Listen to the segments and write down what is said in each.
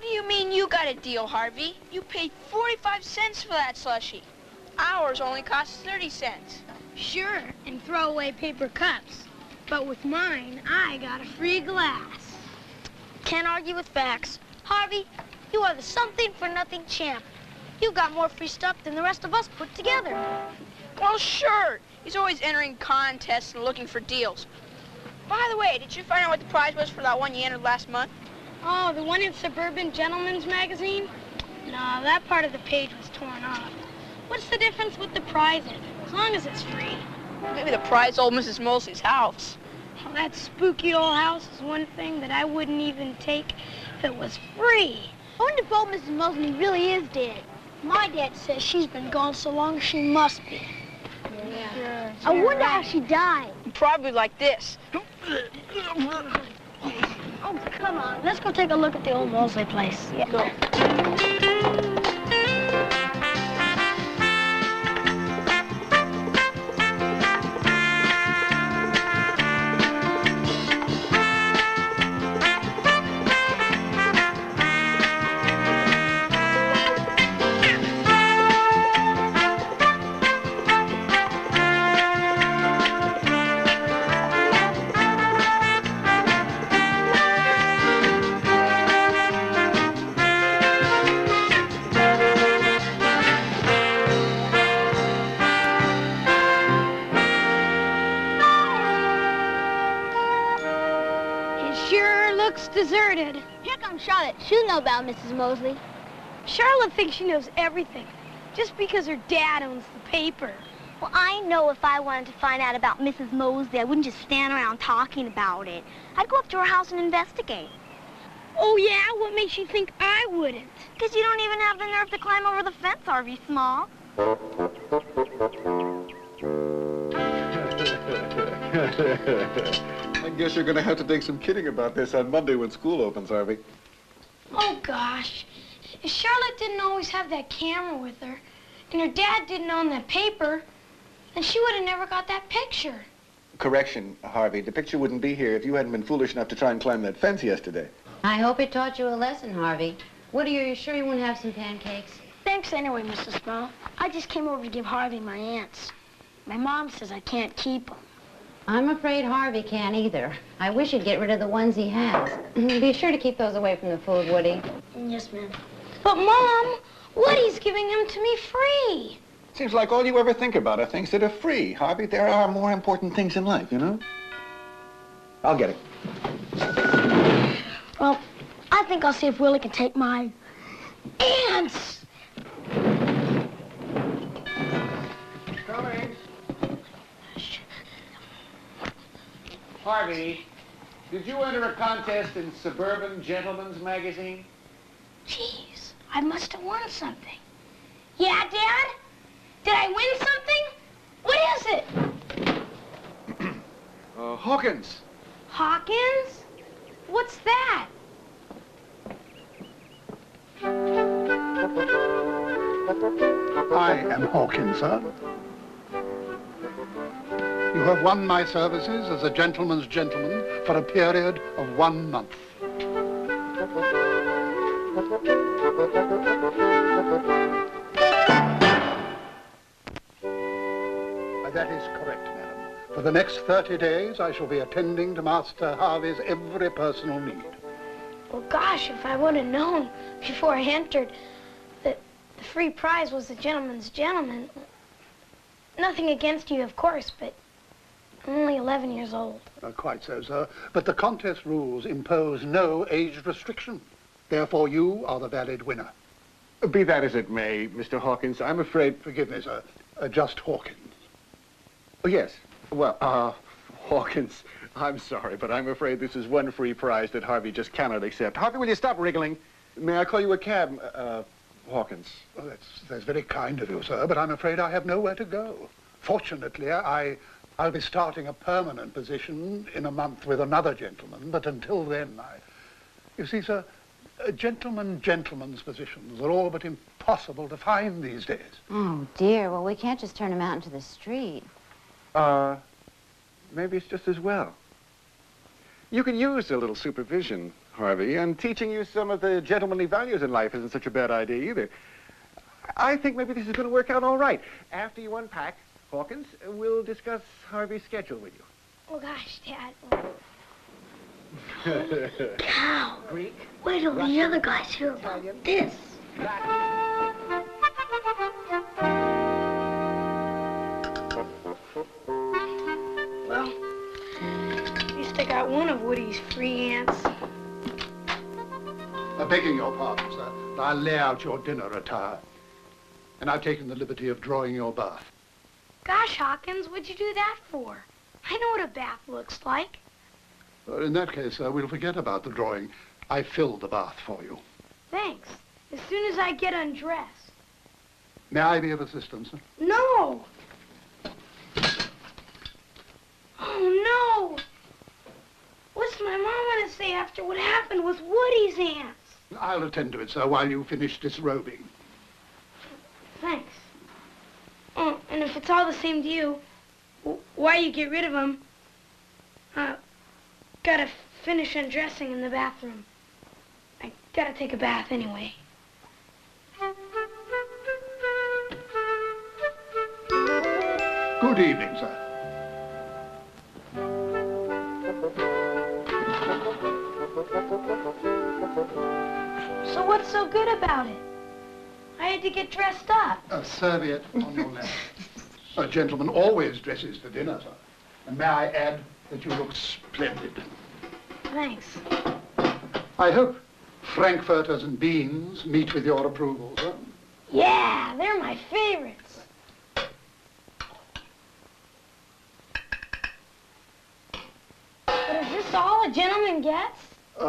What do you mean you got a deal, Harvey? You paid 45 cents for that slushie. Ours only costs 30 cents. Sure, and throw away paper cups. But with mine, I got a free glass. Can't argue with facts. Harvey, you are the something-for-nothing champ. You got more free stuff than the rest of us put together. Well, sure. He's always entering contests and looking for deals. By the way, did you find out what the prize was for that one you entered last month? Oh, the one in Suburban Gentleman's Magazine? No, that part of the page was torn off. What's the difference with the prizes, as long as it's free? Maybe the prize old Mrs. Mosley's house. Well, that spooky old house is one thing that I wouldn't even take if it was free. I wonder if old Mrs. Mosley really is dead. My dad says she's been gone so long she must be. Yeah. I wonder how she died. Probably like this. Oh, come on. Let's go take a look at the old Mosley place. Yeah. Go. Deserted. Here comes Charlotte. She'll know about Mrs. Mosley. Charlotte thinks she knows everything, just because her dad owns the paper. Well, I know if I wanted to find out about Mrs. Mosley, I wouldn't just stand around talking about it. I'd go up to her house and investigate. Oh, yeah? What makes you think I wouldn't? Because you don't even have the nerve to climb over the fence, Harvey Small. I guess you're going to have to take some kidding about this on Monday when school opens, Harvey. Oh, gosh. If Charlotte didn't always have that camera with her, and her dad didn't own that paper, then she would have never got that picture. Correction, Harvey. The picture wouldn't be here if you hadn't been foolish enough to try and climb that fence yesterday. I hope it taught you a lesson, Harvey. Woody, are you sure you won't have some pancakes? Thanks anyway, Mrs. Small. I just came over to give Harvey my ants. My mom says I can't keep them. I'm afraid Harvey can't either. I wish he'd get rid of the ones he has. Be sure to keep those away from the food, Woody. Yes, ma'am. But, Mom, Woody's giving them to me free. Seems like all you ever think about are things that are free, Harvey. There are more important things in life, you know? I'll get it. Well, I think I'll see if Willie can take my ants. Coming. Harvey, did you enter a contest in Suburban Gentleman's Magazine? Jeez, I must have won something. Yeah, Dad? Did I win something? What is it? Hawkins. Hawkins? What's that? I am Hawkins, sir. You have won my services as a gentleman's gentleman for a period of 1 month. That is correct, madam. For the next 30 days, I shall be attending to Master Harvey's every personal need. Well, gosh, if I would have known before I entered that the free prize was the gentleman's gentleman. Nothing against you, of course, but I'm only 11 years old. Quite so, sir. But the contest rules impose no age restriction. Therefore, you are the valid winner. Be that as it may, Mr. Hawkins, I'm afraid... Forgive me, sir. Just Hawkins. Oh, yes. Well, Hawkins, I'm sorry, but I'm afraid this is one free prize that Harvey just cannot accept. Harvey, will you stop wriggling? May I call you a cab, Hawkins? Well, that's very kind of you, sir, but I'm afraid I have nowhere to go. Fortunately, I'll be starting a permanent position in a month with another gentleman, but until then, You see, sir, gentlemen's positions are all but impossible to find these days. Oh, dear. Well, we can't just turn him out into the street. Maybe it's just as well. You can use a little supervision, Harvey, and teaching you some of the gentlemanly values in life isn't such a bad idea either. I think maybe this is going to work out all right. After you unpack, Hawkins, we'll discuss Harvey's schedule with you. Oh, gosh, Dad. Cow. Greek, Wait till the other guys hear about Italian. this. Well, at least I got one of Woody's free ants. Begging your pardon, sir, I'll lay out your dinner attire. And I've taken the liberty of drawing your bath. Gosh, Hawkins, what'd you do that for? I know what a bath looks like. In that case, sir, we'll forget about the drawing. I filled the bath for you. Thanks. As soon as I get undressed. May I be of assistance, sir? No! Oh, no! What's my mom gonna say after what happened with Woody's ants? I'll attend to it, sir, while you finish disrobing. Thanks. Oh, and if it's all the same to you, why you get rid of them? Gotta finish undressing in the bathroom. I gotta take a bath anyway. Good evening, sir. So what's so good about it? I had to get dressed up. A serviette on your lap. A gentleman always dresses for dinner, sir. And may I add that you look splendid. Thanks. I hope frankfurters and beans meet with your approval, sir. Yeah, they're my favorites. But is this all a gentleman gets?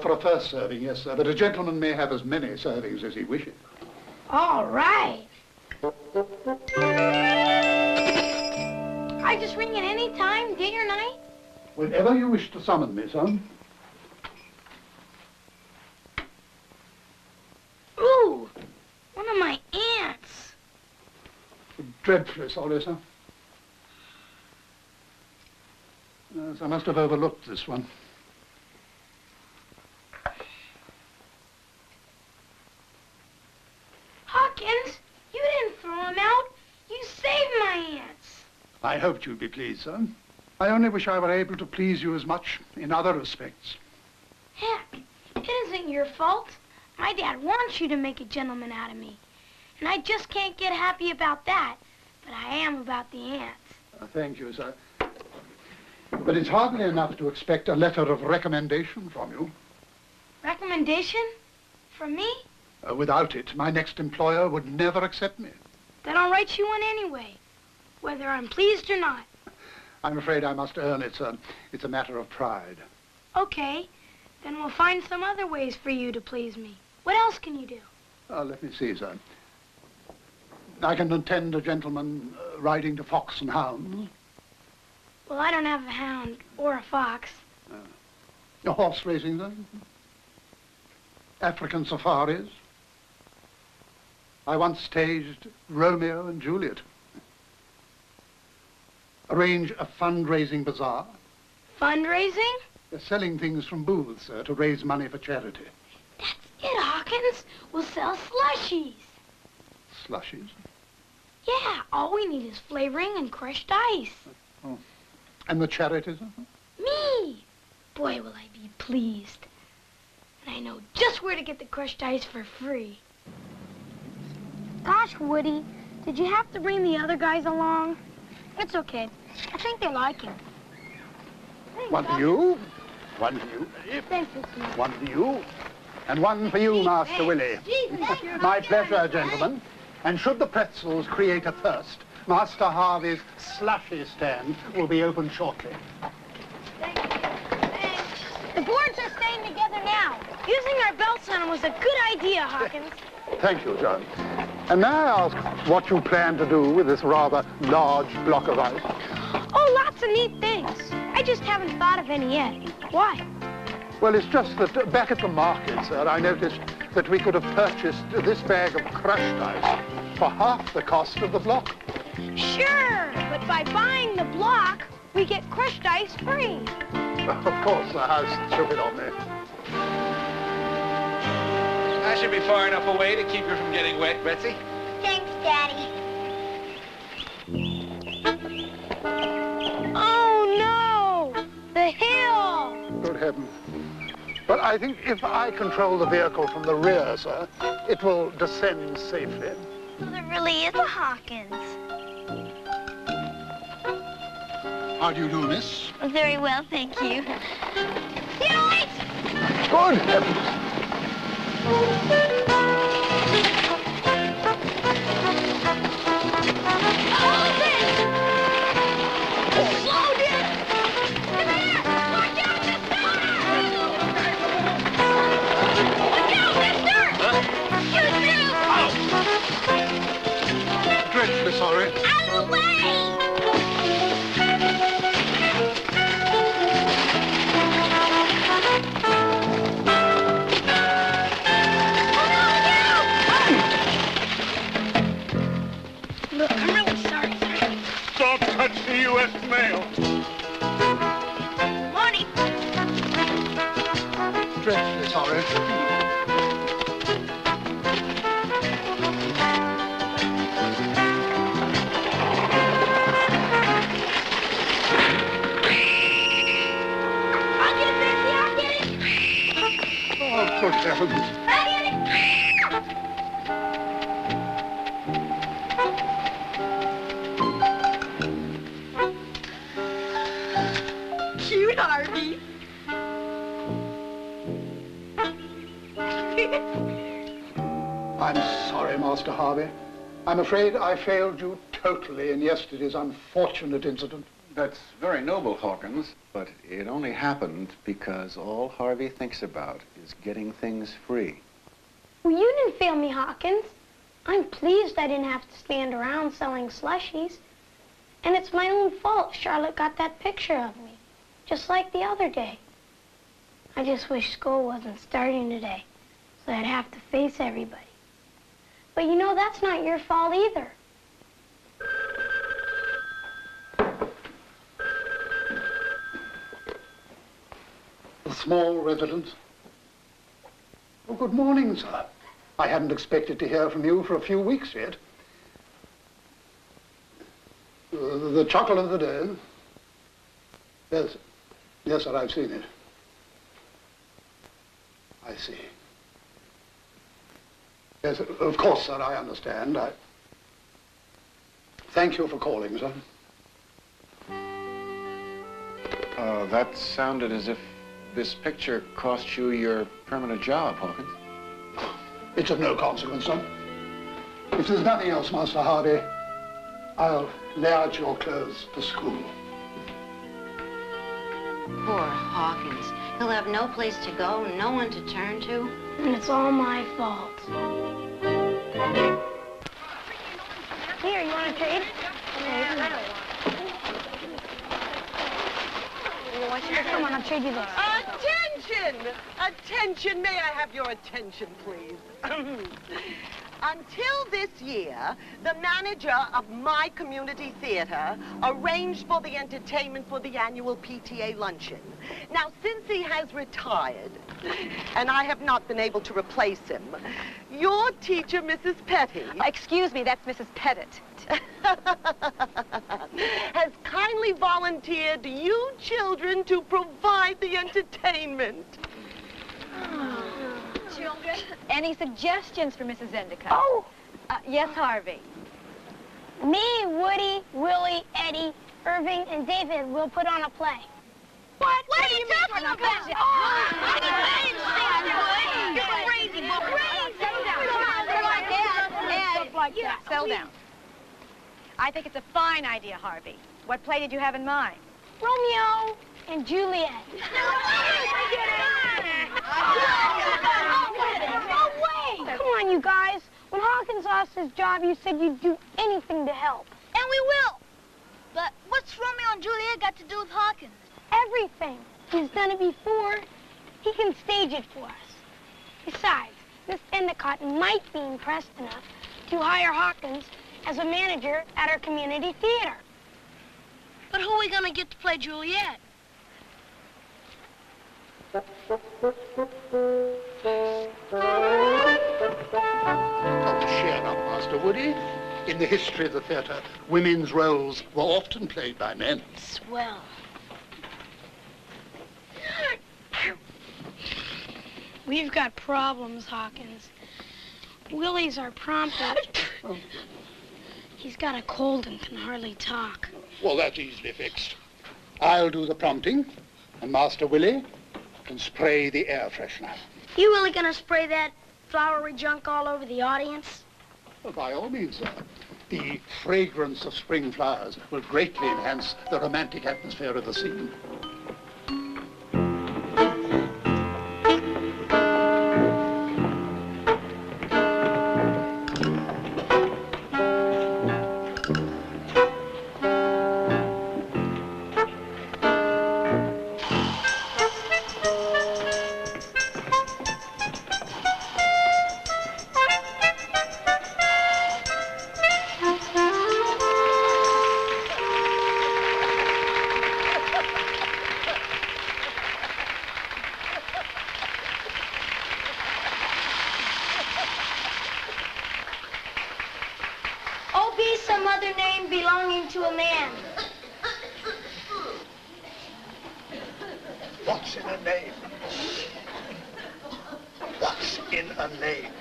For a first serving, yes, sir. But a gentleman may have as many servings as he wishes. All right. I just ring at any time, day or night? Whenever you wish to summon me, son. Ooh, one of my ants. Dreadfully sorry, sir. Yes, I must have overlooked this one. Hawkins, you didn't throw him out. You saved my ants. I hoped you'd be pleased, sir. I only wish I were able to please you as much in other respects. Heck, it isn't your fault. My dad wants you to make a gentleman out of me. And I just can't get happy about that. But I am about the ants. Thank you, sir. But it's hardly enough to expect a letter of recommendation from you. Recommendation? From me? Without it, my next employer would never accept me. Then I'll write you one anyway, whether I'm pleased or not. I'm afraid I must earn it, sir. It's a matter of pride. Okay, then we'll find some other ways for you to please me. What else can you do? Let me see, sir. I can attend a gentleman riding to fox and hounds. Well, I don't have a hound or a fox. Horse racing, then? African safaris. I once staged Romeo and Juliet. Arrange a fundraising bazaar. Fundraising? They're selling things from booths, sir, to raise money for charity. That's it, Hawkins. We'll sell slushies. Slushies? Yeah, all we need is flavoring and crushed ice. Oh. And the charities? Me! Boy, will I be pleased. And I know just where to get the crushed ice for free. Gosh, Woody, did you have to bring the other guys along? It's okay. I think they like him. Thanks, One for you, one for you, Thanks, Mr. one for you, and one for you, Master Willie. My pleasure, gentlemen. And should the pretzels create a thirst, Master Harvey's slushy stand will be open shortly. Thanks. The boards are staying together now. Using our belts on them was a good idea, Hawkins. Thank you, John. And may I ask what you plan to do with this rather large block of ice? Oh, lots of neat things. I just haven't thought of any yet. Why? Well, it's just that back at the market, sir, I noticed that we could have purchased this bag of crushed ice for half the cost of the block. Sure, but by buying the block, we get crushed ice free. Of course, how stupid of me. That should be far enough away to keep her from getting wet, Betsy. Thanks, Daddy. Oh, no! The hill! Good heavens. But I think if I control the vehicle from the rear, sir, it will descend safely. So there really is a Hawkins. How do you do, miss? Very well, thank you. Wait! Good heavens. Dreadfully sorry. Out of the way! Look, I'm really sorry. Don't touch the U.S. mail. Morning. Dreadfully sorry. I'll get it, Betsy. I'll get it. Oh, good heavens. I'll get it. Cute, Harvey. I'm sorry, Master Harvey. I'm afraid I failed you totally in yesterday's unfortunate incident. That's very noble, Hawkins, but it only happened because all Harvey thinks about is getting things free. Well, you didn't fail me, Hawkins. I'm pleased I didn't have to stand around selling slushies. And it's my own fault Charlotte got that picture of me, just like the other day. I just wish school wasn't starting today, so I'd have to face everybody. But you know, that's not your fault either. The small residence. Oh, good morning, sir. I hadn't expected to hear from you for a few weeks yet. The chocolate of the day. Yes. Yes, sir, I've seen it. I see. Yes, of course, sir, I understand. Thank you for calling, sir. That sounded as if this picture cost you your permanent job, Hawkins. It's of no consequence, sir. If there's nothing else, Master Harvey, I'll lay out your clothes for school. Poor Hawkins. He'll have no place to go, no one to turn to. And it's all my fault. Here, you want to trade? Come on, I'll trade you this. Attention! Attention, may I have your attention, please? Until this year, the manager of my community theater arranged for the entertainment for the annual PTA luncheon. Now, since he has retired, and I have not been able to replace him, your teacher, Mrs. Petty... Excuse me, that's Mrs. Pettit. has kindly volunteered you children to provide the entertainment. Children, any suggestions for Mrs. Endicott? Oh! Yes, Harvey. Me, Woody, Willie, Eddie, Irving, and David will put on a play. What are you talking about? You're crazy, boy. Settle down. I think it's a fine idea, Harvey. What play did you have in mind? Romeo and Juliet. No way! Come on, you guys. When Hawkins lost his job, you said you'd do anything to help. And we will. But what's Romeo and Juliet got to do with Hawkins? Everything. He's done it before. He can stage it for us. Besides, Miss Endicott might be impressed enough to hire Hawkins as a manager at our community theater. But who are we gonna get to play Juliet? Oh, cheer up, Master Woody. In the history of the theatre, women's roles were often played by men. Swell. We've got problems, Hawkins. Willie's our prompter. Oh. He's got a cold and can hardly talk. Well, that's easily fixed. I'll do the prompting, and Master Willie can spray the air freshener. You really gonna spray that flowery junk all over the audience? Well, by all means, sir. The fragrance of spring flowers will greatly enhance the romantic atmosphere of the scene. Oh, be some other name belonging to a man. What's in a name? What's in a name?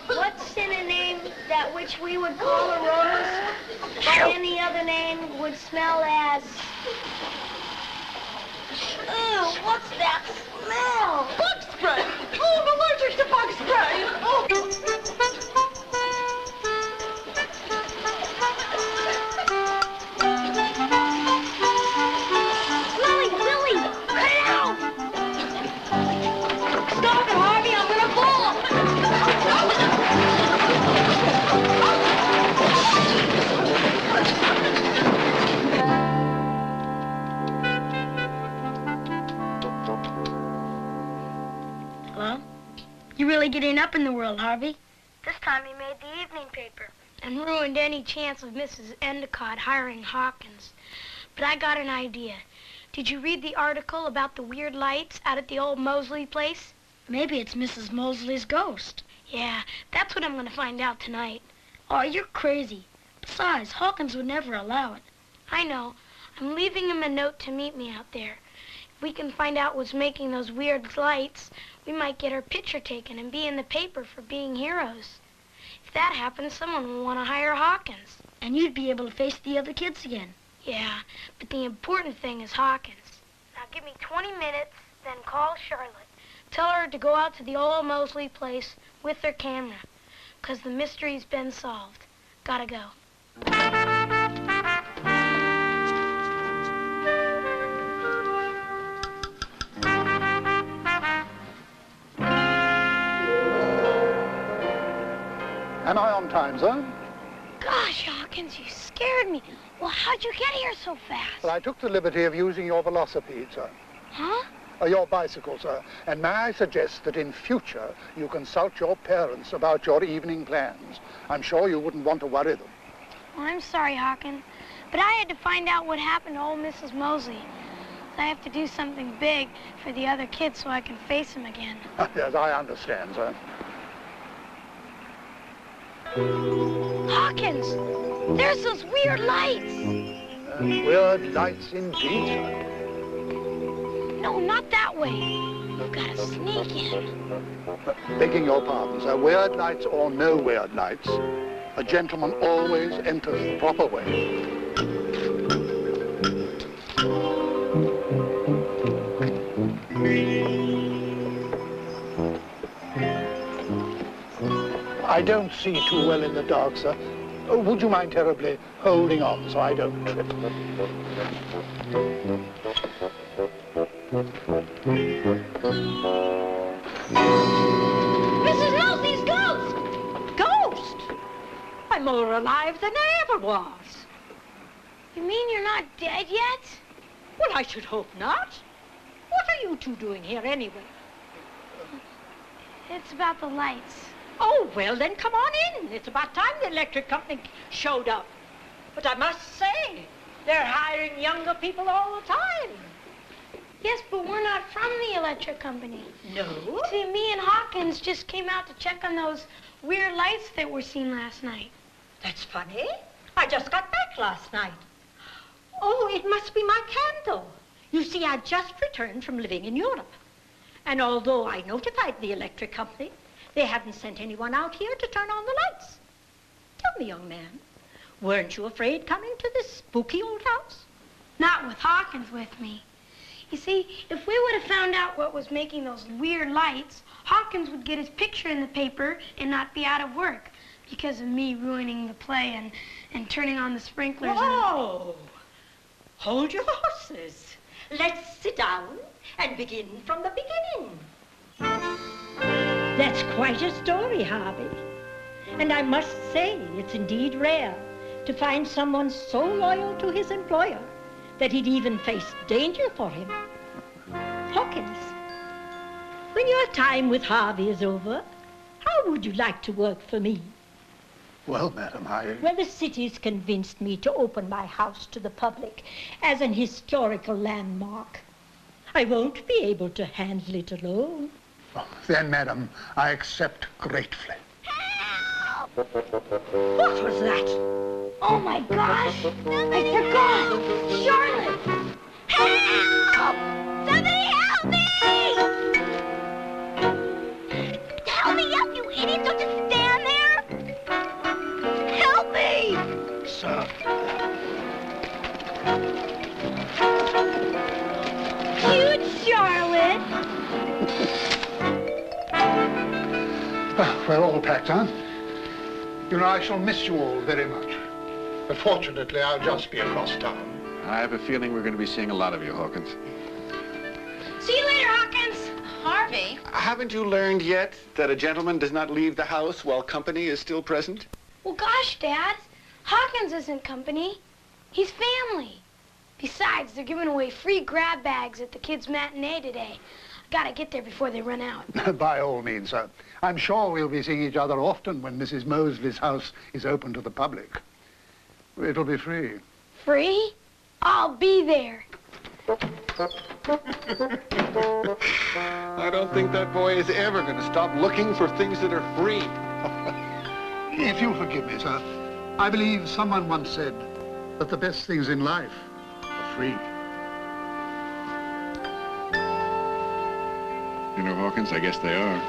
What's in a name that which we would call a rose, by any other name would smell as... Ew, what's that smell? Bug spray! Oh, I'm allergic to bug spray! Oh. Willie, cut it out! Stop it, Harvey, I'm gonna fall! Hello? You really getting up in the world, Harvey? This time he made the evening paper. And ruined any chance of Mrs. Endicott hiring Hawkins. But I got an idea. Did you read the article about the weird lights out at the old Mosley place? Maybe it's Mrs. Mosley's ghost. Yeah, that's what I'm going to find out tonight. Oh, you're crazy. Besides, Hawkins would never allow it. I know. I'm leaving him a note to meet me out there. If we can find out what's making those weird lights, we might get our picture taken and be in the paper for being heroes. If that happens, someone will want to hire Hawkins. And you'd be able to face the other kids again. Yeah, but the important thing is Hawkins. Now give me 20 minutes, then call Charlotte. Tell her to go out to the old Mosley place with her camera, 'cause the mystery's been solved. Gotta go. Am I on time, sir? Gosh, Hawkins, you scared me. Well, how'd you get here so fast? Well, I took the liberty of using your velocipede, sir. Huh? Your bicycle, sir. And may I suggest that in future you consult your parents about your evening plans. I'm sure you wouldn't want to worry them. Well, I'm sorry, Hawkins, but I had to find out what happened to old Mrs. Mosley. I have to do something big for the other kids so I can face them again. Yes, I understand, sir. Hawkins, there's those weird lights. Weird lights indeed, sir. No, not that way. We've got to sneak in. Begging your pardon, sir, weird lights or no weird lights, a gentleman always enters the proper way. I don't see too well in the dark, sir. Oh, would you mind terribly holding on so I don't trip? Mrs. Mosley's ghost! Ghost? I'm more alive than I ever was. You mean you're not dead yet? Well, I should hope not. What are you two doing here anyway? It's about the lights. Oh, well, then come on in. It's about time the electric company showed up. But I must say, they're hiring younger people all the time. Yes, but we're not from the electric company. No? See, me and Hawkins just came out to check on those weird lights that were seen last night. That's funny. I just got back last night. Oh, it must be my candle. You see, I just returned from living in Europe. And although I notified the electric company, they hadn't sent anyone out here to turn on the lights. Tell me, young man, weren't you afraid coming to this spooky old house? Not with Hawkins with me. You see, if we would have found out what was making those weird lights, Hawkins would get his picture in the paper and not be out of work because of me ruining the play and turning on the sprinklers. Whoa! Hold your horses. Let's sit down and begin from the beginning. That's quite a story, Harvey. And I must say, it's indeed rare to find someone so loyal to his employer that he'd even face danger for him. Hawkins, when your time with Harvey is over, how would you like to work for me? Well, madam, Well, the city's convinced me to open my house to the public as an historical landmark. I won't be able to handle it alone. Oh, then, madam, I accept gratefully. What was that? Oh, my gosh! I forgot! Charlotte! Help! Somebody help me! Help me up, you idiot! Don't just stand there! Help me! Sir. Cute Charlotte! We're all packed, huh? You know, I shall miss you all very much. But fortunately, I'll just be across town. I have a feeling we're going to be seeing a lot of you, Hawkins. See you later, Hawkins. Harvey? Haven't you learned yet that a gentleman does not leave the house while company is still present? Well, gosh, Dad. Hawkins isn't company. He's family. Besides, they're giving away free grab bags at the kids' matinee today. I gotta get there before they run out. By all means, sir. I'm sure we'll be seeing each other often when Mrs. Mosley's house is open to the public. It'll be free. Free? I'll be there. I don't think that boy is ever going to stop looking for things that are free. If you'll forgive me, sir, I believe someone once said that the best things in life are free. You know, Hawkins, I guess they are.